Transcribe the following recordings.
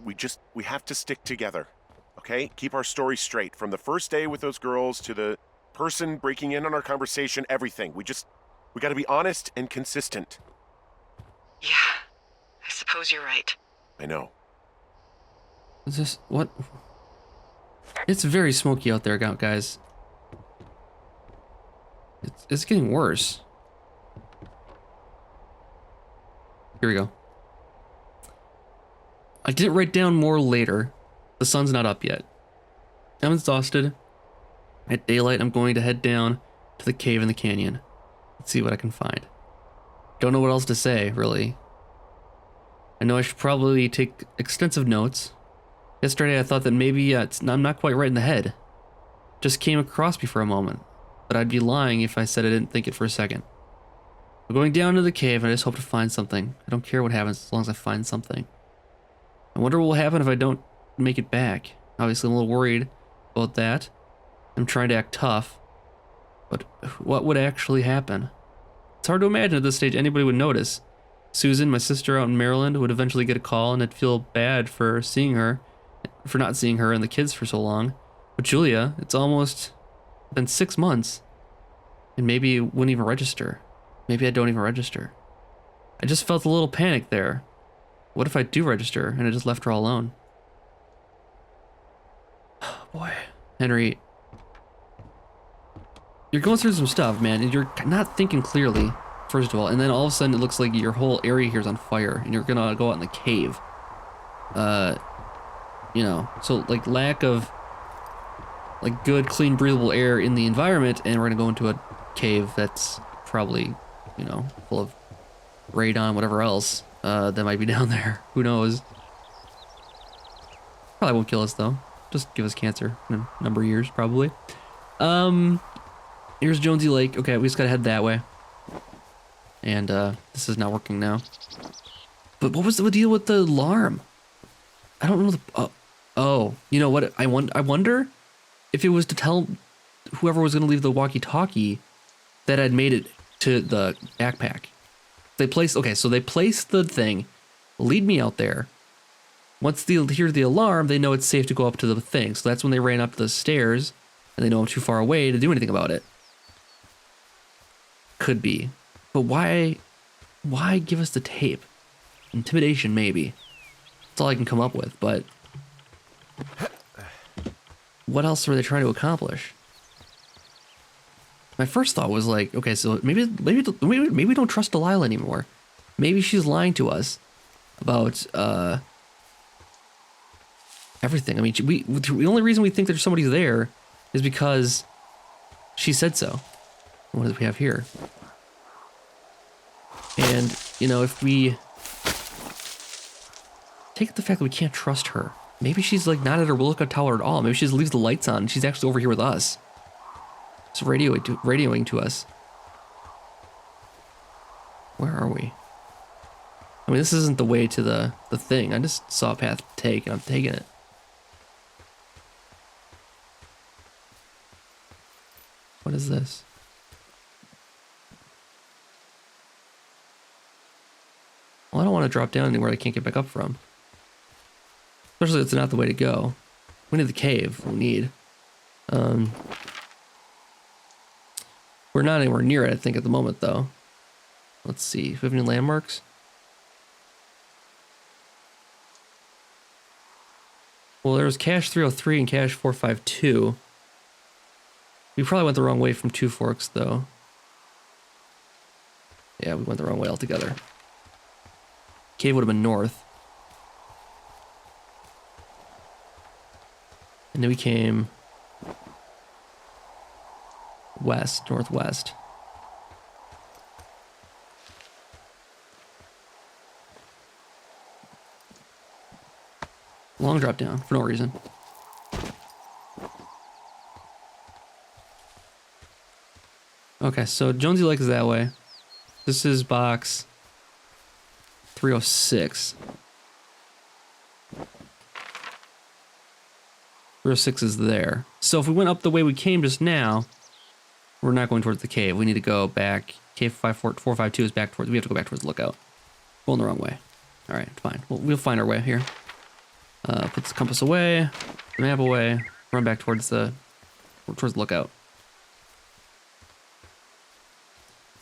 we have to stick together, okay? Keep our story straight. From the first day with those girls to the person breaking in on our conversation, everything. We gotta be honest and consistent. Yeah, I suppose you're right. I know. Is this, what? It's very smoky out there, guys. It's getting worse. Here we go. I did write down more later. The sun's not up yet. I'm exhausted. At daylight, I'm going to head down to the cave in the canyon. Let's see what I can find. Don't know what else to say, really. I know I should probably take extensive notes. Yesterday, I thought that maybe I'm not quite right in the head. Just came across me for a moment. But I'd be lying if I said I didn't think it for a second. I'm going down to the cave and I just hope to find something. I don't care what happens as long as I find something. I wonder what will happen if I don't make it back. Obviously, I'm a little worried about that. I'm trying to act tough. But what would actually happen? It's hard to imagine at this stage anybody would notice. Susan, my sister out in Maryland, would eventually get a call and I'd feel bad for not seeing her and the kids for so long. But Julia, it's almost been 6 months. And maybe it wouldn't even register. Maybe I don't even register. I just felt a little panic there. What if I do register and I just left her all alone? Oh, boy. Henry, you're going through some stuff, man, and you're not thinking clearly, first of all, and then all of a sudden it looks like your whole area here is on fire, and you're gonna go out in the cave. You know, so like lack of like good, clean, breathable air in the environment, and we're gonna go into a cave that's probably, you know, full of radon, whatever else that might be down there. Who knows? Probably won't kill us though. Just give us cancer in a number of years, probably. Here's Jonesy Lake. Okay, we just gotta head that way. And this is not working now. But what was the deal with the alarm? I don't know. Oh, you know what? I wonder if it was to tell whoever was gonna leave the walkie-talkie that I'd made it to the backpack. They placed the thing, lead me out there. Once they hear the alarm, they know it's safe to go up to the thing. So that's when they ran up the stairs, and they know I'm too far away to do anything about it. Could be. But why give us the tape? Intimidation, maybe. That's all I can come up with, but what else were they trying to accomplish? My first thought was like, okay, so maybe we don't trust Delilah anymore. Maybe she's lying to us about everything. I mean, the only reason we think there's somebody there is because she said so. What do we have here? And, you know, if we take the fact that we can't trust her, maybe she's like not at her lookout tower at all. Maybe she just leaves the lights on and she's actually over here with us. It's radioing to us. Where are we? I mean, this isn't the way to the thing. I just saw a path to take and I'm taking it. What is this? Well, I don't want to drop down anywhere I can't get back up from. Especially if it's not the way to go. We need the cave. We need. We're not anywhere near it, I think, at the moment, though. Let's see. Do we have any landmarks? Well, there was cache 303 and cache 452. We probably went the wrong way from Two Forks, though. Yeah, we went the wrong way altogether. Cave would have been north. And then we came west, northwest. Long drop down for no reason. Okay, so Jonesy Lake is that way. This is box 306. 306 is there. So if we went up the way we came just now, we're not going towards the cave. We need to go back. Cave 452 is back towards. We have to go back towards the lookout. Going the wrong way. All right, fine. We'll find our way here. Put this compass away, the map away, run back towards the lookout.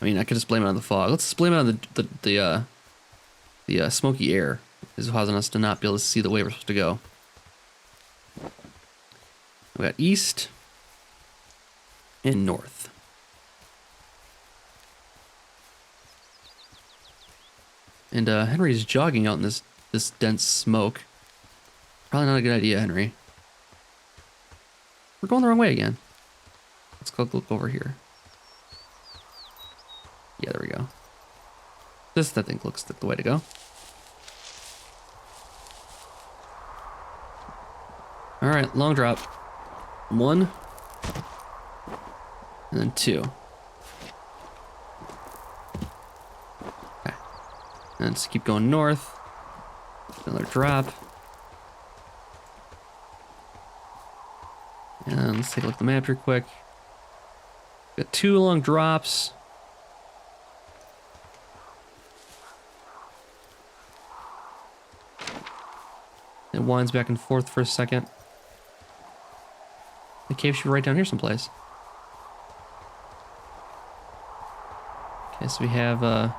I mean, I could just blame it on the fog. Let's just blame it on the smoky air is causing us to not be able to see the way we're supposed to go. We got east and north. And Henry's jogging out in this dense smoke. Probably not a good idea, Henry. We're going the wrong way again. Let's go look over here. Yeah, there we go. This, I think, looks like the way to go. All right, long drop. 1. And then 2. Okay. And let's keep going north. Another drop. And let's take a look at the map real quick. Got 2 long drops. It winds back and forth for a second. The cave should be right down here someplace. Okay, so we have another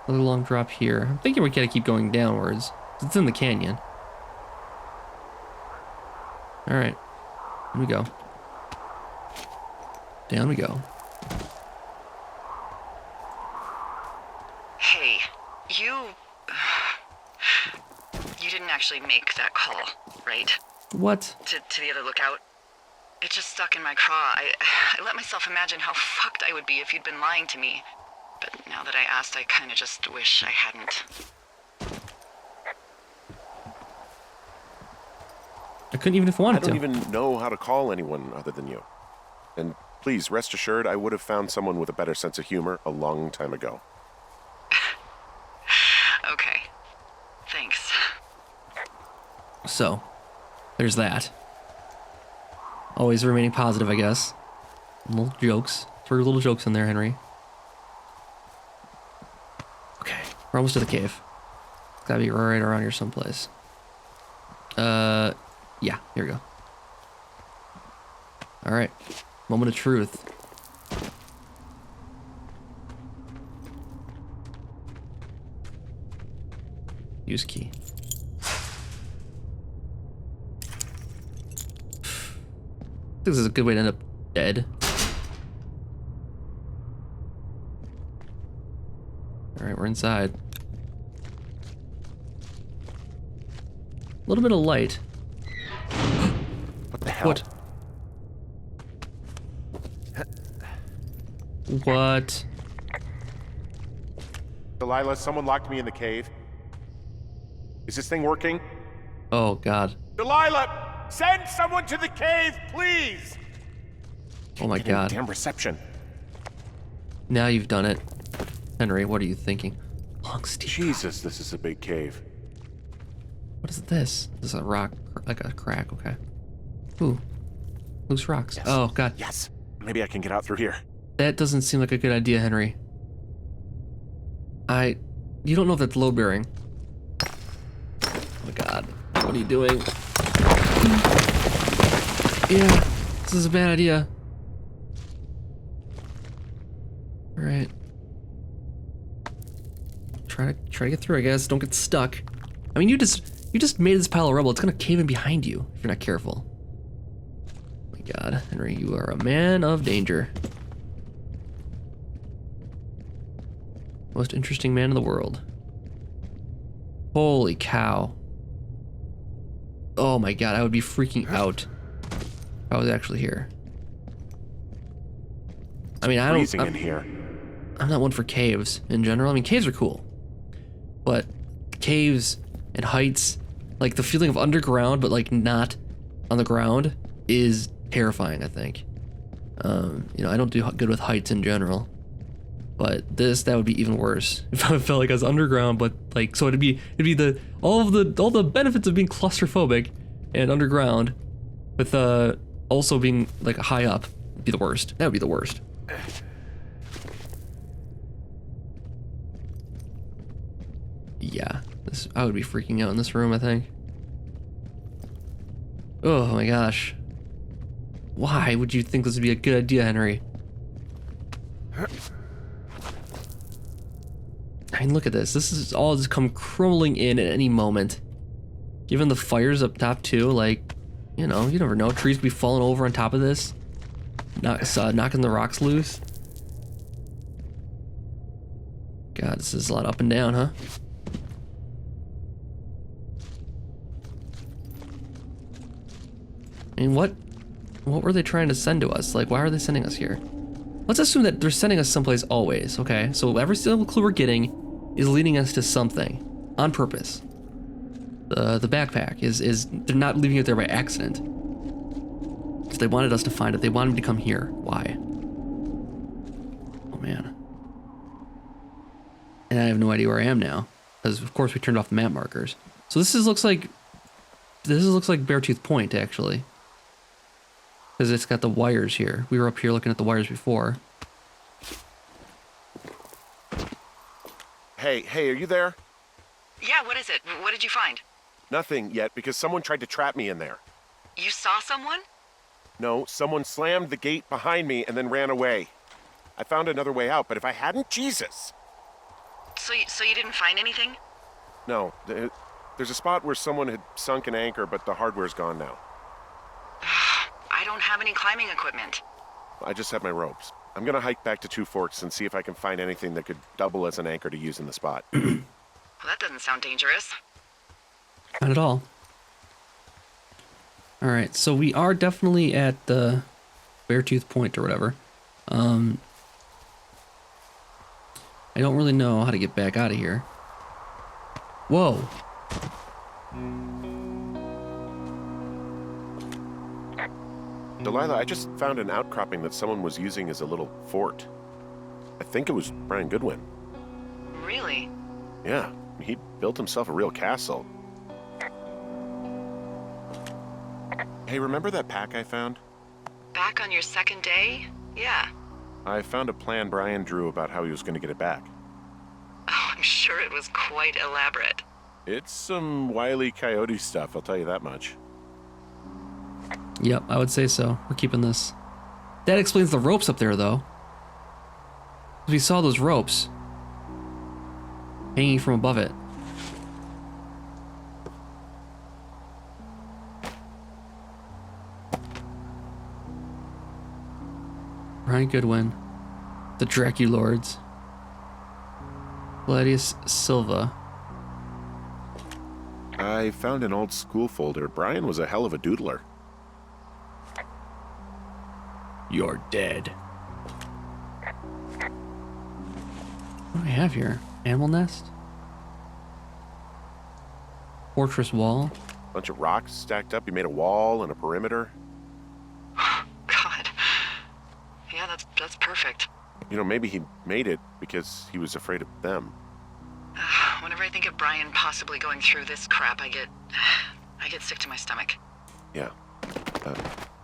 long drop here. I'm thinking we gotta keep going downwards. It's in the canyon. All right, here we go. Down we go. Hey, you didn't actually make that call, right? What? To the other lookout? It just stuck in my craw. I let myself imagine how fucked I would be if you'd been lying to me. But now that I asked, I kind of just wish I hadn't. I couldn't even if I wanted I don't to. even know how to call anyone other than you. And please, rest assured, I would have found someone with a better sense of humor a long time ago. Okay. Thanks. So, there's that. Always remaining positive, I guess. Little jokes. Throw little jokes in there, Henry. Okay, we're almost to the cave. It's gotta be right around here someplace. Yeah, here we go. All right, moment of truth. Use key. I think this is a good way to end up dead. All right, we're inside. A little bit of light. What the hell? What? What? Delilah, someone locked me in the cave. Is this thing working? Oh, God. Delilah, send someone to the cave, please! Oh, my God. Damn reception. Now you've done it. Henry, what are you thinking? Long steep. Jesus, this is a big cave. What is this? This is a rock, like a crack, okay. Ooh, loose rocks. Yes. Oh, God. Yes. Maybe I can get out through here. That doesn't seem like a good idea, Henry. You don't know if that's load bearing. Oh my God, what are you doing? Yeah, this is a bad idea. All right. Try to get through, I guess. Don't get stuck. I mean, you just made this pile of rubble. It's gonna cave in behind you if you're not careful. Oh my God, Henry, you are a man of danger. Most interesting man in the world. Holy cow. Oh my God, I would be freaking out if I was actually here. I mean, Freezing in here. I'm not one for caves in general. I mean, caves are cool, but caves and heights, like the feeling of underground, but like not on the ground, is terrifying, I think. You know, I don't do good with heights in general, but that would be even worse if I felt like I was underground, but like, so it'd be all the benefits of being claustrophobic and underground, with also being like high up. Would be the worst. That would be the worst. Yeah, I would be freaking out in this room, I think. Oh my gosh. Why would you think this would be a good idea, Henry? I mean, look at this. This is all just come crumbling in at any moment. Given the fires up top too, like, you know, you never know. Trees could be falling over on top of this. Knocking the rocks loose. God, this is a lot up and down, huh? I mean, what were they trying to send to us? Like, why are they sending us here? Let's assume that they're sending us someplace always, okay? So every single clue we're getting is leading us to something on purpose. The backpack is they're not leaving it there by accident. Because they wanted us to find it. They wanted me to come here. Why? Oh man. And I have no idea where I am now, because of course we turned off the map markers. So this looks like Beartooth Point actually, because it's got the wires here. We were up here looking at the wires before. Hey, are you there? Yeah, what is it? What did you find? Nothing yet, because someone tried to trap me in there. You saw someone? No, someone slammed the gate behind me and then ran away. I found another way out, but if I hadn't, Jesus! So you didn't find anything? No, there's a spot where someone had sunk an anchor, but the hardware's gone now. I don't have any climbing equipment. I just have my ropes. I'm gonna hike back to Two Forks and see if I can find anything that could double as an anchor to use in the spot. Well, that doesn't sound dangerous. Not at all. All right, so we are definitely at the Beartooth Point or whatever. I don't really know how to get back out of here. Whoa. Delilah, I just found an outcropping that someone was using as a little fort. I think it was Brian Goodwin. Really? Yeah, he built himself a real castle. Hey, remember that pack I found? Back on your second day? Yeah. I found a plan Brian drew about how he was going to get it back. Oh, I'm sure it was quite elaborate. It's some Wile E. Coyote stuff, I'll tell you that much. Yep, I would say so. We're keeping this. That explains the ropes up there, though. We saw those ropes hanging from above it. Brian Goodwin, the Draculords, Gladius Silva. I found an old school folder. Brian was a hell of a doodler. You're dead. What do we have here? Animal nest? Fortress wall? Bunch of rocks stacked up. He made a wall and a perimeter. God. Yeah, that's perfect. You know, maybe he made it because he was afraid of them. Whenever I think of Brian possibly going through this crap, I get sick to my stomach. Yeah.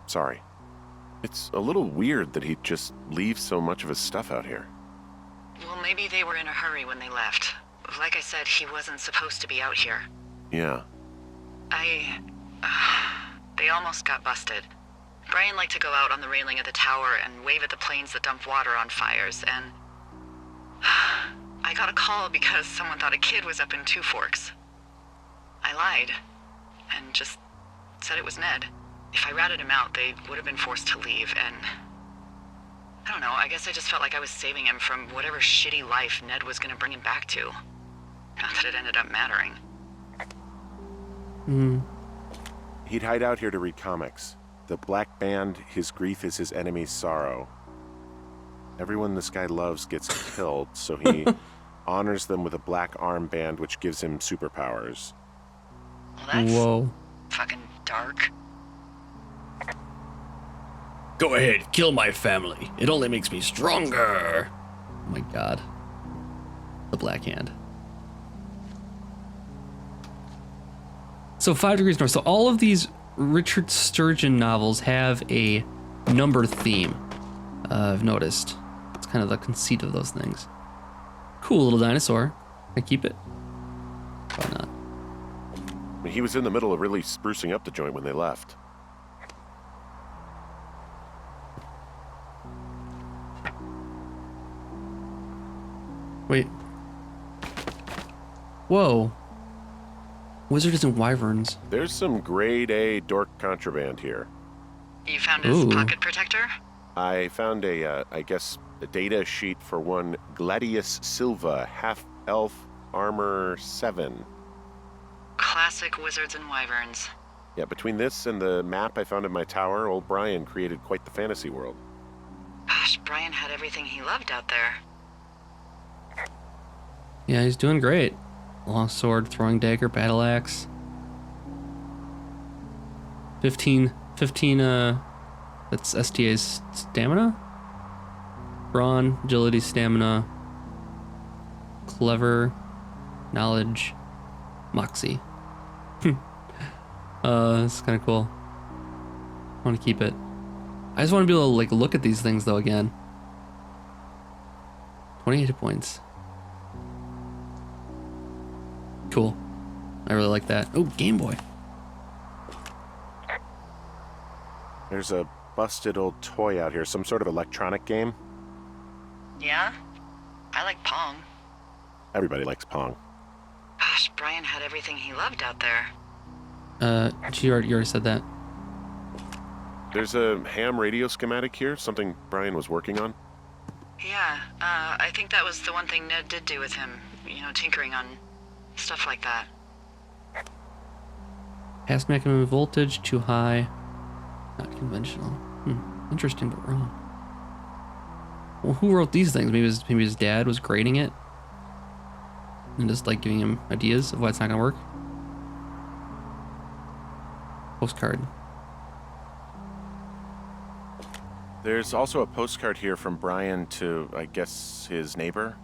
Sorry. It's a little weird that he'd just leave so much of his stuff out here. Well, maybe they were in a hurry when they left. Like I said, he wasn't supposed to be out here. Yeah. They almost got busted. Brian liked to go out on the railing of the tower and wave at the planes that dumped water on fires, and I got a call because someone thought a kid was up in Two Forks. I lied, and just said it was Ned. If I ratted him out, they would have been forced to leave, and I don't know, I guess I just felt like I was saving him from whatever shitty life Ned was gonna bring him back to. Not that it ended up mattering. He'd hide out here to read comics. The Black Band, his grief is his enemy's sorrow. Everyone this guy loves gets killed, so he honors them with a black armband which gives him superpowers. Well, that's Whoa. fucking dark. Go ahead, kill my family. It only makes me stronger. Oh my god. The Black Hand. So 5 Degrees North. So all of these Richard Sturgeon novels have a number theme. I've noticed. It's kind of the conceit of those things. Cool little dinosaur. I keep it. Probably not. I mean, he was in the middle of really sprucing up the joint when they left. Wait. Whoa. Wizards and wyverns. There's some grade A dork contraband here. You found his Ooh. pocket protector? I found a data sheet for one Gladius Silva, half-elf armor 7. Classic wizards and wyverns. Yeah, between this and the map I found in my tower, old Brian created quite the fantasy world. Gosh, Brian had everything he loved out there. Yeah, he's doing great. Long sword, throwing dagger, battle axe. 15, that's STA's stamina? Brawn, agility, stamina, clever, knowledge, moxie. It's kind of cool. I want to keep it. I just want to be able to like look at these things though again. 28 hit points. Cool. I really like that. Oh, Game Boy. There's a busted old toy out here, some sort of electronic game. Yeah? I like Pong. Everybody likes Pong. Gosh, Brian had everything he loved out there. You already said that. There's a ham radio schematic here, something Brian was working on. Yeah, I think that was the one thing Ned did do with him. You know, tinkering on stuff like that. Past maximum voltage, too high. Not conventional. Interesting, but wrong. Well, who wrote these things? Maybe his dad was grading it? And just like giving him ideas of why it's not gonna work? Postcard. There's also a postcard here from Brian to, I guess, his neighbor.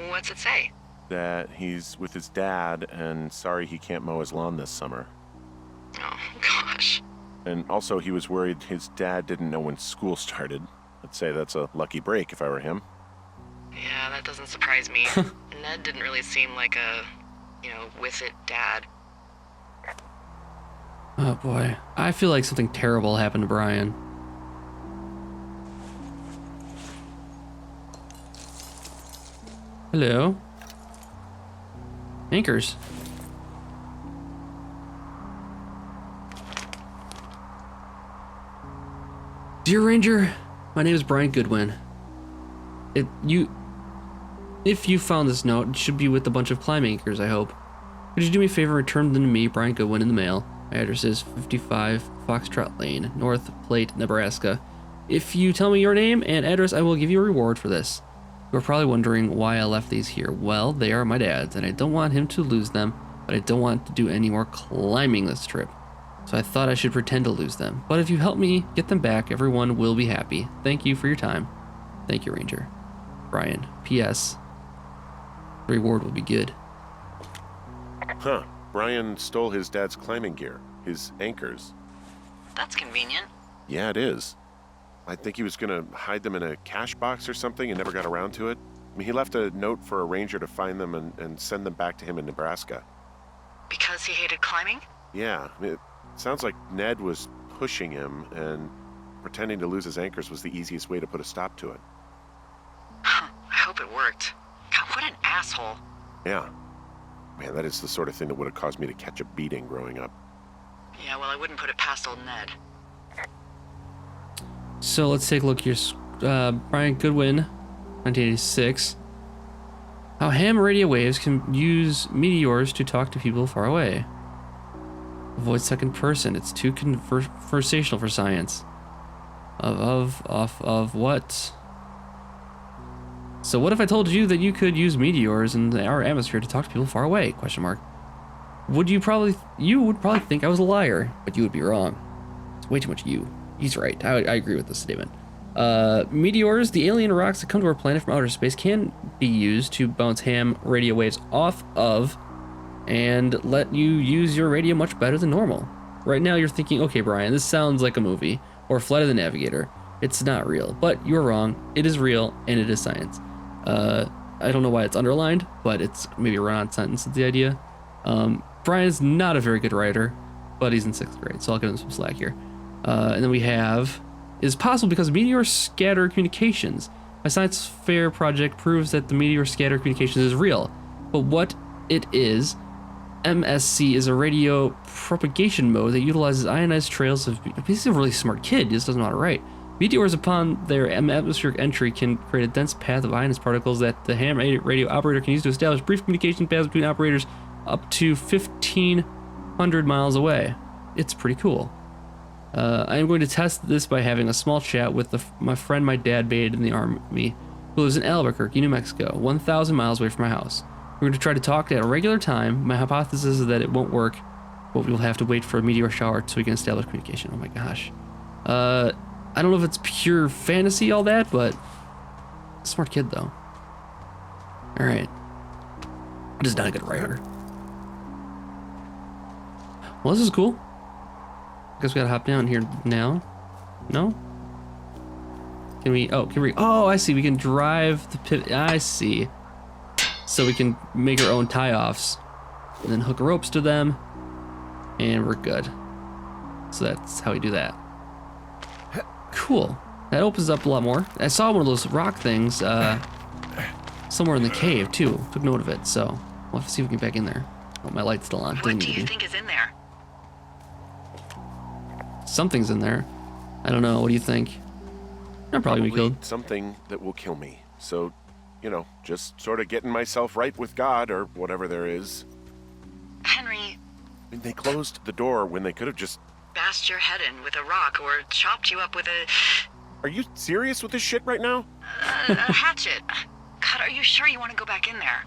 What's it say? That he's with his dad and sorry he can't mow his lawn this summer. Oh, gosh. And also he was worried his dad didn't know when school started. I'd say that's a lucky break if I were him. Yeah, that doesn't surprise me. Ned didn't really seem like a, with it dad. Oh boy. I feel like something terrible happened to Brian. Hello. Anchors. Dear Ranger, my name is Brian Goodwin. If you found this note, it should be with a bunch of climb anchors, I hope. Could you do me a favor and return them to me, Brian Goodwin, in the mail? My address is 55 Foxtrot Lane, North Platte, Nebraska. If you tell me your name and address, I will give you a reward for this. You're probably wondering why I left these here. Well, they are my dad's, and I don't want him to lose them, but I don't want to do any more climbing this trip. So I thought I should pretend to lose them. But if you help me get them back, everyone will be happy. Thank you for your time. Thank you, Ranger. Brian. P.S. The reward will be good. Huh. Brian stole his dad's climbing gear, his anchors. That's convenient. Yeah, it is. I think he was going to hide them in a cash box or something and never got around to it. I mean, he left a note for a ranger to find them and send them back to him in Nebraska. Because he hated climbing? Yeah, it sounds like Ned was pushing him, and pretending to lose his anchors was the easiest way to put a stop to it. Huh, I hope it worked. God, what an asshole. Yeah. Man, that is the sort of thing that would have caused me to catch a beating growing up. Yeah, well, I wouldn't put it past old Ned. So let's take a look here. Brian Goodwin, 1986. How ham radio waves can use meteors to talk to people far away. Avoid second person. It's too conversational for science. Of what? So what if I told you that you could use meteors in our atmosphere to talk to people far away? Question mark. You would probably think I was a liar, but you would be wrong. It's way too much you. He's right. I agree with this statement. Meteors, the alien rocks that come to our planet from outer space, can be used to bounce ham radio waves off of and let you use your radio much better than normal. Right now you're thinking, okay, Brian, this sounds like a movie or Flight of the Navigator. It's not real, but you're wrong. It is real and it is science. I don't know why it's underlined, but it's maybe a run-on sentence is the idea. Brian is not a very good writer, but he's in 6th grade, so I'll give him some slack here. And then we have, is possible because meteors scatter communications. My science fair project proves that the meteor scatter communications is real. But what it is, MSC is a radio propagation mode that utilizes ionized trails of, he's a really smart kid, he just doesn't know how to write. Meteors upon their atmospheric entry can create a dense path of ionized particles that the ham radio operator can use to establish brief communication paths between operators up to 1,500 miles away. It's pretty cool. I am going to test this by having a small chat with my friend my dad made in the army, who lives in Albuquerque, New Mexico, 1,000 miles away from my house. We're going to try to talk at a regular time. My hypothesis is that it won't work, but we'll have to wait for a meteor shower so we can establish communication. Oh my gosh. I don't know if it's pure fantasy, all that, but smart kid though. All right. I'm just not a good writer. Well, this is cool. Guess we gotta hop down here now. No? Can we, oh, I see. We can drive the pivot. I see. So we can make our own tie-offs and then hook ropes to them and we're good. So that's how we do that. Cool. That opens up a lot more. I saw one of those rock things somewhere in the cave too. Took note of it, so we'll have to see if we can get back in there. Oh, my light's still on. What do you think is in there? Something's in there. I don't know. What do you think? I'm probably gonna be killed. Something that will kill me. So, you know, just sort of getting myself right with God or whatever there is. Henry, I mean, they closed the door when they could have just... bashed your head in with a rock or chopped you up with a... Are you serious with this shit right now? a hatchet. God, are you sure you want to go back in there?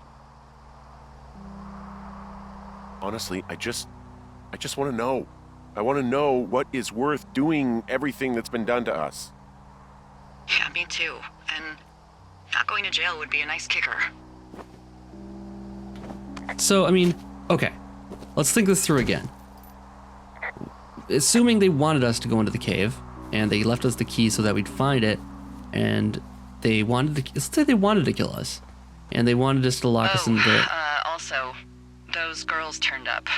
Honestly, I just want to know. I want to know what is worth doing everything that's been done to us. Yeah, me too. And not going to jail would be a nice kicker. So, I mean, okay. Let's think this through again. Assuming they wanted us to go into the cave, and they left us the key so that we'd find it, and they wanted to, let's say they wanted to kill us, and they wanted us to lock us in the... Also, those girls turned up.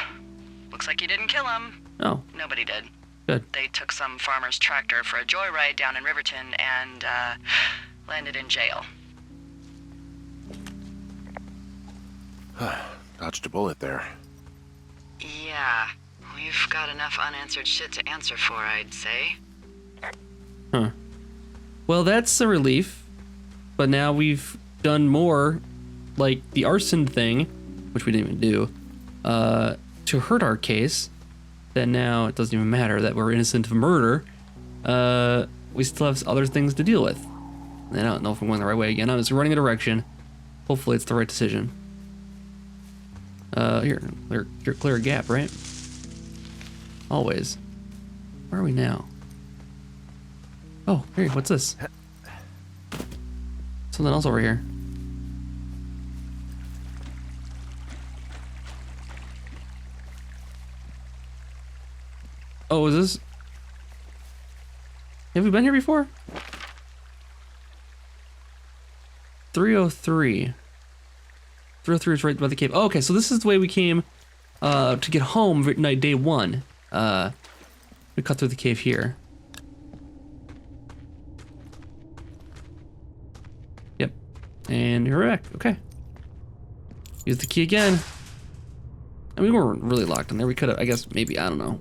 Looks like you didn't kill them. Oh. Nobody did. Good. They took some farmer's tractor for a joyride down in Riverton and, landed in jail. Dodged a bullet there. Yeah. We've got enough unanswered shit to answer for, I'd say. Huh. Well, that's a relief. But now we've done more, like the arson thing, which we didn't even do, to hurt our case, that now it doesn't even matter that we're innocent of murder. We still have other things to deal with. And I don't know if I'm going the right way again. I'm just running a direction. Hopefully it's the right decision. Here, clear a gap, right? Always. Where are we now? Oh, here, what's this? Something else over here. Oh, is this... Have we been here before? 303. 303 is right by the cave. Oh, okay, so this is the way we came to get home night day one. We cut through the cave here. Yep. And you're back. Okay. Use the key again. And we weren't really locked in there. We could have, I guess, maybe, I don't know.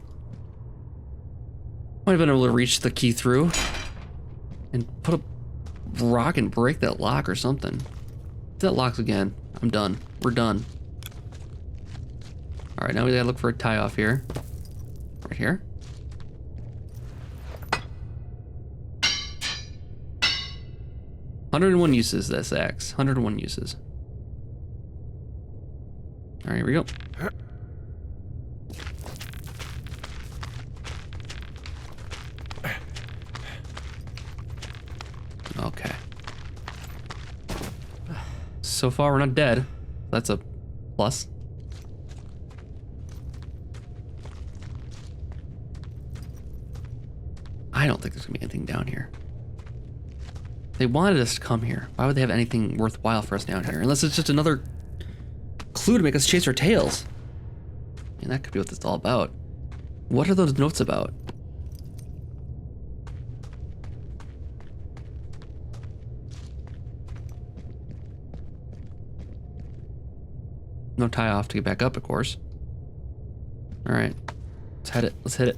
Might have been able to reach the key through and put a rock and break that lock or something. If that locks again, I'm done. We're done. All right, now we gotta look for a tie off here. Right here. $101 uses, this axe. 101 uses. All right, here we go. Okay. So far, we're not dead. That's a plus. I don't think there's gonna be anything down here. They wanted us to come here. Why would they have anything worthwhile for us down here? Unless it's just another clue to make us chase our tails. And that could be what this is all about. What are those notes about? No tie off to get back up, of course. All right, let's hit it. Let's hit it.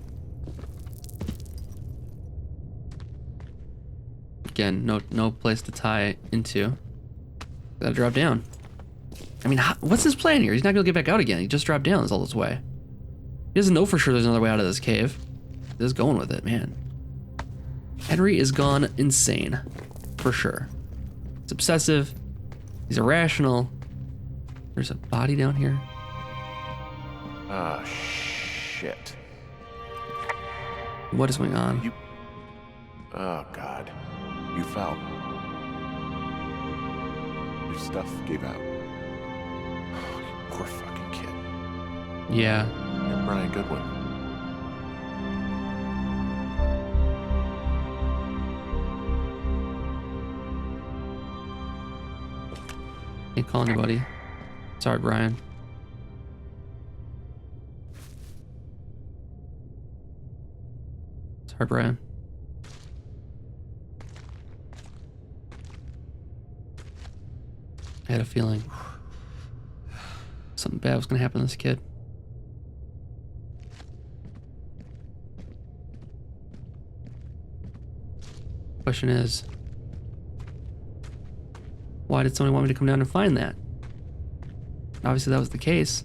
Again, no place to tie into. Gotta drop down. I mean, what's his plan here? He's not gonna get back out again. He just dropped down. That's all this way. He doesn't know for sure there's another way out of this cave. He's just going with it, man. Henry is gone insane, for sure. He's obsessive. He's irrational. There's a body down here. Ah, shit. What is going on? Oh, God. You fell. Your stuff gave out. Oh, you poor fucking kid. Yeah. You're Brian Goodwin. Can't call anybody. Sorry, Brian. Sorry, Brian. I had a feeling something bad was gonna happen to this kid. Question is, why did somebody want me to come down and find that? Obviously that was the case.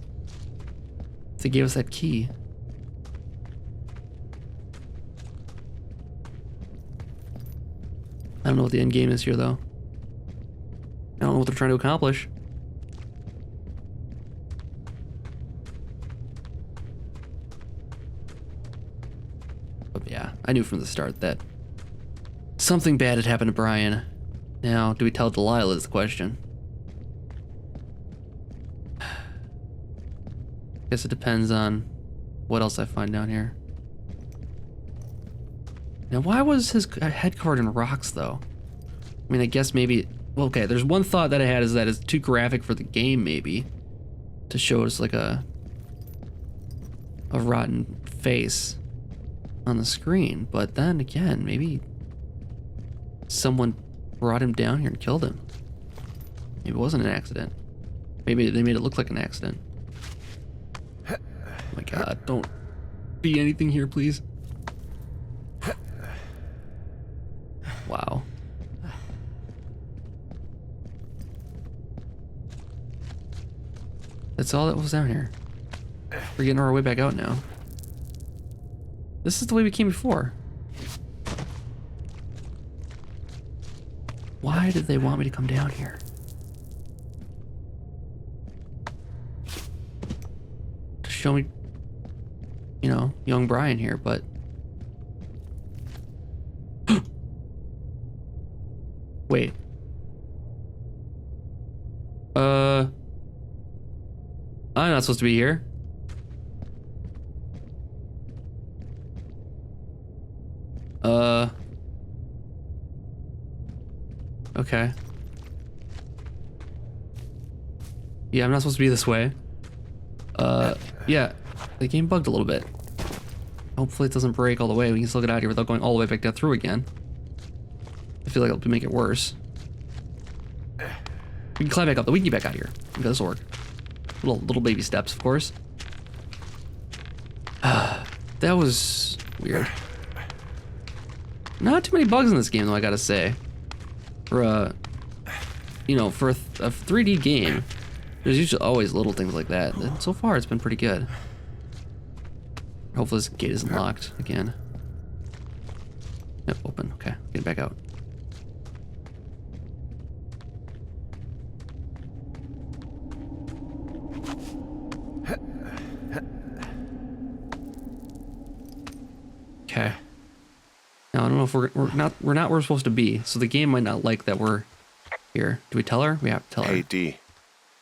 They gave us that key. I don't know what the end game is here, though. I don't know what they're trying to accomplish. But yeah, I knew from the start that something bad had happened to Brian. Now, do we tell Delilah is the question. Guess it depends on what else I find down here. Now, why was his head covered in rocks, though? I mean, I guess maybe... Well, okay, there's one thought that I had is that it's too graphic for the game, maybe. To show us, like, a rotten face on the screen. But then, again, maybe someone brought him down here and killed him. Maybe it wasn't an accident. Maybe they made it look like an accident. Oh my God, don't be anything here, please. Wow. That's all that was down here. We're getting our way back out now. This is the way we came before. Why did they want me to come down here? To show me, you know, young Brian here, but... Wait. I'm not supposed to be here. Okay. Yeah, I'm not supposed to be this way. Yeah, the game bugged a little bit. Hopefully it doesn't break all the way. We can still get out of here without going all the way back down through again. I feel like it'll make it worse. We can climb back up. We can get back out of here. Okay, this will work. Little baby steps, of course. That was weird. Not too many bugs in this game, though, I gotta say. For a, you know, for a 3D game, there's usually always little things like that. And so far, it's been pretty good. Hopefully this gate isn't locked again. Yep, open. Okay, get back out. Okay. Now I don't know if we're not where we're supposed to be, so the game might not like that we're here. Do we tell her? We have to tell her. Hey, D.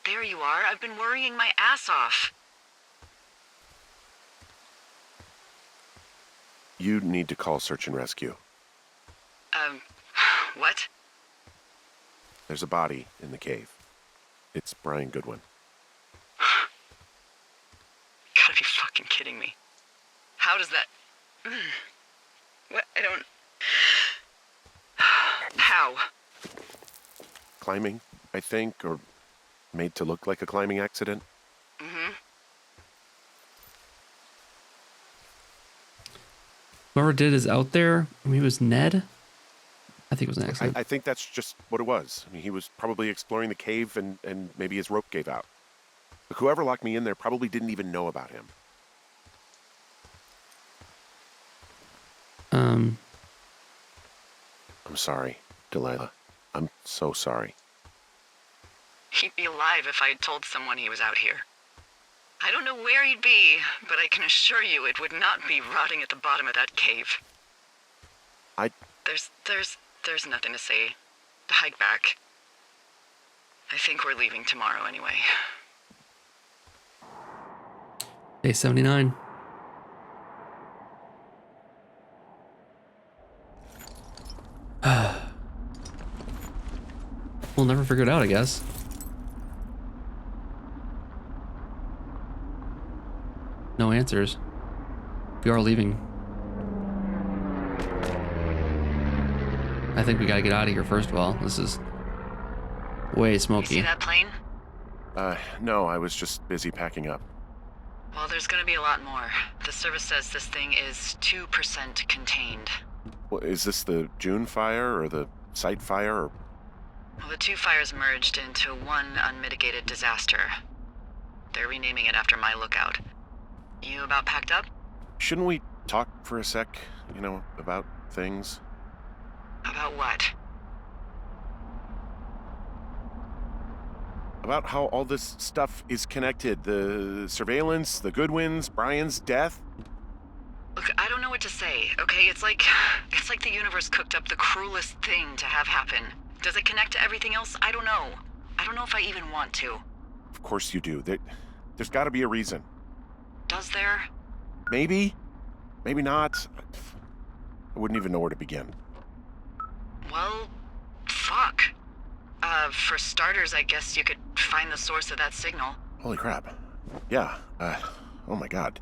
There you are. I've been worrying my ass off. You need to call search and rescue. What? There's a body in the cave. It's Brian Goodwin. Gotta be fucking kidding me. How does that... What? I don't... How? Climbing, I think, or made to look like a climbing accident. Mm-hmm. Whoever did is out there. I mean, it was Ned? I think it was an accident. I think that's just what it was. I mean, he was probably exploring the cave and maybe his rope gave out. But whoever locked me in there probably didn't even know about him. I'm sorry, Delilah. I'm so sorry. He'd be alive if I had told someone he was out here. I don't know where he'd be, but I can assure you it would not be rotting at the bottom of that cave. There's nothing to say. Hike back. I think we're leaving tomorrow anyway. Day 79. We'll never figure it out, I guess. No answers. We are leaving. I think we gotta get out of here first of all. This is way You smoky. see that plane? No, I was just busy packing up. Well, there's gonna be a lot more. The service says this thing is 2% contained. Well, is this the June fire or the site fire? Or... Well, the two fires merged into one unmitigated disaster. They're renaming it after my lookout. You about packed up? Shouldn't we talk for a sec, about things? About what? About how all this stuff is connected. The surveillance, the Goodwins, Brian's death. Look, I don't know what to say, okay? It's like the universe cooked up the cruelest thing to have happen. Does it connect to everything else? I don't know. I don't know if I even want to. Of course you do. There's got to be a reason. Does there? Maybe. Maybe not. I wouldn't even know where to begin. Well, fuck. For starters, I guess you could find the source of that signal. Holy crap. Yeah. Oh my god.